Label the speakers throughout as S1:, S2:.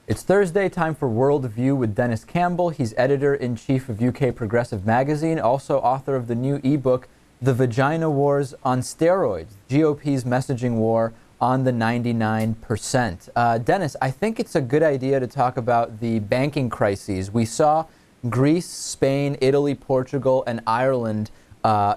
S1: It's Thursday, time for Worldview with Dennis Campbell. He's editor-in-chief of UK Progressive Magazine, also author of the new ebook, The Vagina Wars on Steroids, GOP's messaging war on the 99%. Dennis, I think it's a good idea to talk about the banking crises. We saw Greece, Spain, Italy, Portugal, and Ireland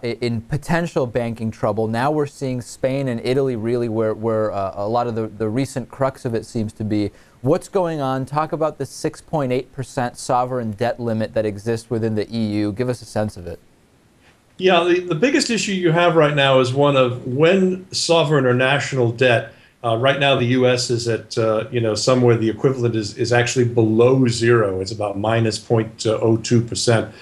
S1: in potential banking trouble. Now we're seeing Spain and Italy really where a lot of the recent crux of it seems to be. What's going on? Talk about the 6.8% sovereign debt limit that exists within the EU. Give us a sense of it.
S2: Yeah, the biggest issue you have right now is one of when sovereign or national debt. Right now, the U.S. is at somewhere the equivalent is actually below zero. It's about minus 0.02%.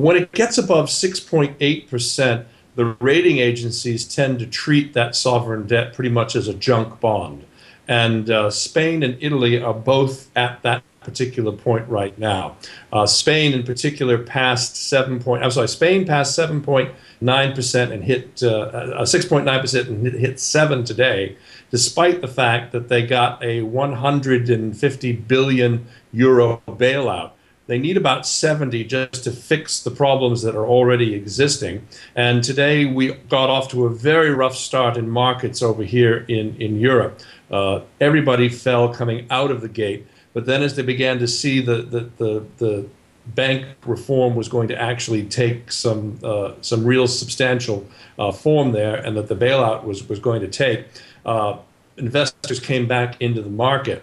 S2: When it gets above 6.8%, the rating agencies tend to treat that sovereign debt pretty much as a junk bond. And Spain and Italy are both at that particular point right now. Spain, in particular, passed Spain passed 7.9% and hit 6.9% and hit 7 today, despite the fact that they got a 150 billion euro bailout. They need about 70 just to fix the problems that are already existing. And today we got off to a very rough start in markets over here in Europe. Everybody fell coming out of the gate. But then as they began to see the bank reform was going to actually take some real substantial form there, and that the bailout was going to take, investors came back into the market.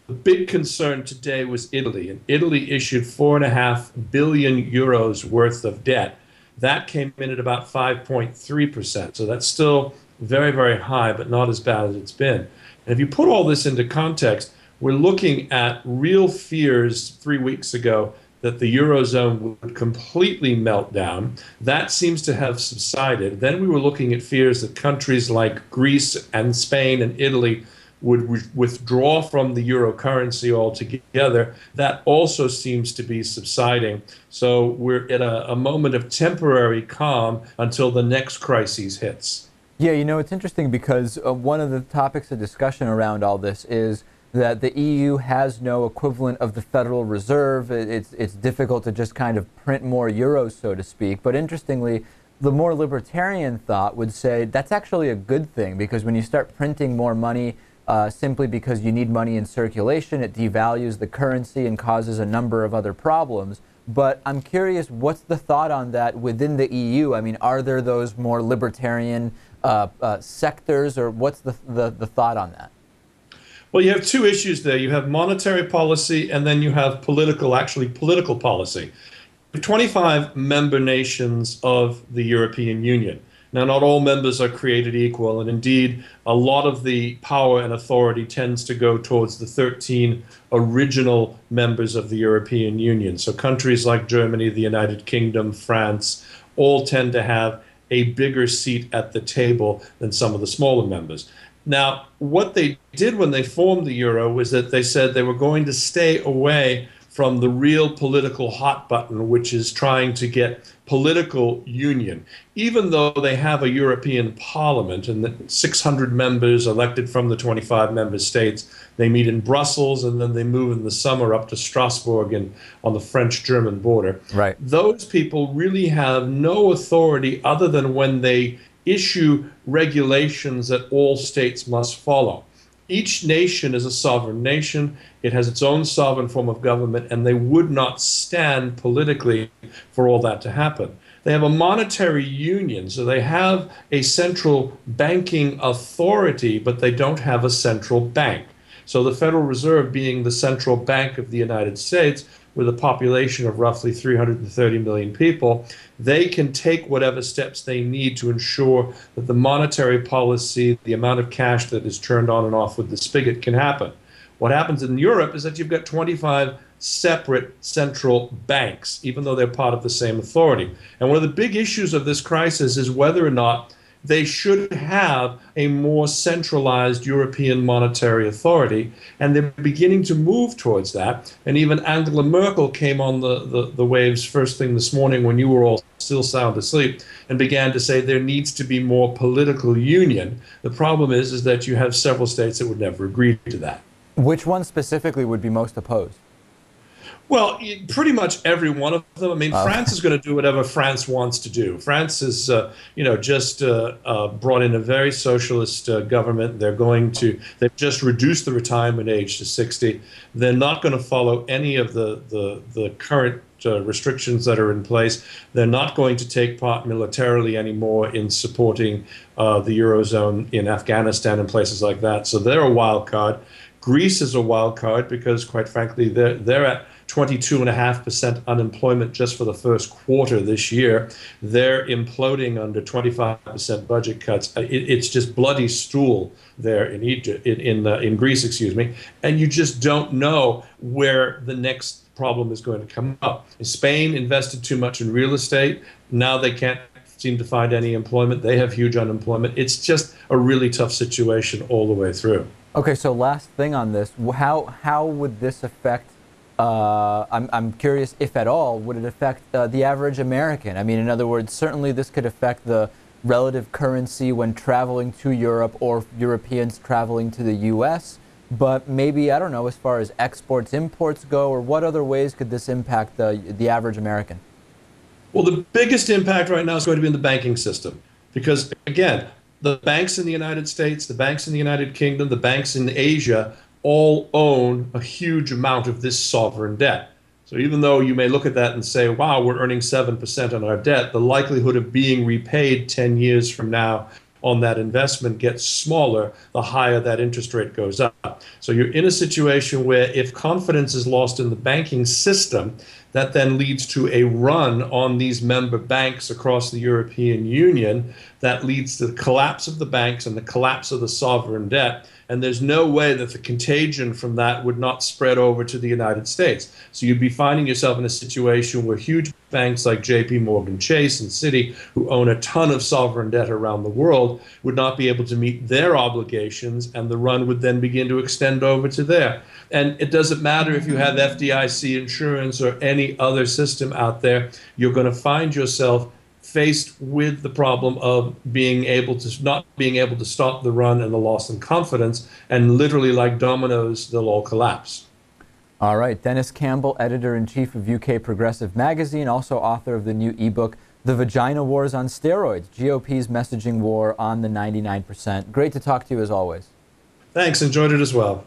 S2: The big concern today was Italy, and Italy issued 4.5 billion euros worth of debt. That came in at about 5.3%. So that's still very, very high, but not as bad as it's been. And if you put all this into context, we're looking at real fears 3 weeks ago that the Eurozone would completely melt down. That seems to have subsided. Then we were looking at fears that countries like Greece and Spain and Italy would withdraw from the euro currency altogether. That also seems to be subsiding. So we're at a moment of temporary calm until the next crisis hits.
S1: Yeah, it's interesting because one of the topics of discussion around all this is that the EU has no equivalent of the Federal Reserve. It's difficult to just kind of print more euros, so to speak. But interestingly, the more libertarian thought would say that's actually a good thing, because when you start printing more money simply because you need money in circulation, it devalues the currency and causes a number of other problems. But I'm curious, what's the thought on that within the EU? I mean, are there those more libertarian sectors, or what's the thought on that?
S2: Well, you have two issues there. You have monetary policy, and then you have political policy. 25 member nations of the European Union. Now, not all members are created equal, and indeed, a lot of the power and authority tends to go towards the 13 original members of the European Union. So countries like Germany, the United Kingdom, France, all tend to have a bigger seat at the table than some of the smaller members. Now, what they did when they formed the euro was that they said they were going to stay away from the real political hot button, which is trying to get political union. Even though they have a European Parliament and 600 members elected from the 25 member states, they meet in Brussels and then they move in the summer up to Strasbourg and on the French-German border.
S1: Right.
S2: Those people really have no authority other than when they issue regulations that all states must follow. Each nation is a sovereign nation. It has its own sovereign form of government, and they would not stand politically for all that to happen. They have a monetary union, so they have a central banking authority, but they don't have a central bank. So the Federal Reserve, being the central bank of the United States, with a population of roughly 330 million people, they can take whatever steps they need to ensure that the monetary policy, the amount of cash that is turned on and off with the spigot, can happen. What happens in Europe is that you've got 25 separate central banks, even though they're part of the same authority. And one of the big issues of this crisis is whether or not they should have a more centralized European monetary authority, and they're beginning to move towards that. And even Angela Merkel came on the waves first thing this morning when you were all still sound asleep and began to say there needs to be more political union. The problem is that you have several states that would never agree to that.
S1: Which one specifically would be most opposed?
S2: Well, pretty much every one of them. I mean, France is going to do whatever France wants to do. France is, just brought in a very socialist government. They've just reduced the retirement age to 60. They're not going to follow any of the current restrictions that are in place. They're not going to take part militarily anymore in supporting the Eurozone in Afghanistan and places like that. So they're a wild card. Greece is a wild card because, quite frankly, they're at 22.5% unemployment just for the first quarter this year. They're imploding under 25% budget cuts. It's just bloody stool there in Egypt, in Greece, excuse me. And you just don't know where the next problem is going to come up. Spain invested too much in real estate. Now they can't seem to find any employment. They have huge unemployment. It's just a really tough situation all the way through.
S1: Okay, so last thing on this, how would this affect, I'm curious if at all, would it affect the average American? I mean, in other words, certainly this could affect the relative currency when traveling to Europe or Europeans traveling to the U.S., but maybe, I don't know, as far as exports, imports go, or what other ways could this impact the average American?
S2: Well, the biggest impact right now is going to be in the banking system because, again, the banks in the United States, the banks in the United Kingdom, the banks in Asia all own a huge amount of this sovereign debt. So even though you may look at that and say, wow, we're earning 7% on our debt, the likelihood of being repaid 10 years from now on that investment gets smaller the higher that interest rate goes up. So you're in a situation where if confidence is lost in the banking system, that then leads to a run on these member banks across the European Union. That leads to the collapse of the banks and the collapse of the sovereign debt. And there's no way that the contagion from that would not spread over to the United States. So you'd be finding yourself in a situation where huge banks like JP Morgan Chase and Citi, who own a ton of sovereign debt around the world, would not be able to meet their obligations, and the run would then begin to extend over to there. And it doesn't matter if you have FDIC insurance or any other system out there, you're going to find yourself faced with the problem of not being able to stop the run and the loss in confidence, and literally like dominoes, they'll all collapse.
S1: All right, Dennis Campbell, editor-in-chief of UK Progressive Magazine, also author of the new ebook, The Vagina Wars on Steroids, GOP's messaging war on the 99%. Great to talk to you as always.
S2: Thanks, enjoyed it as well.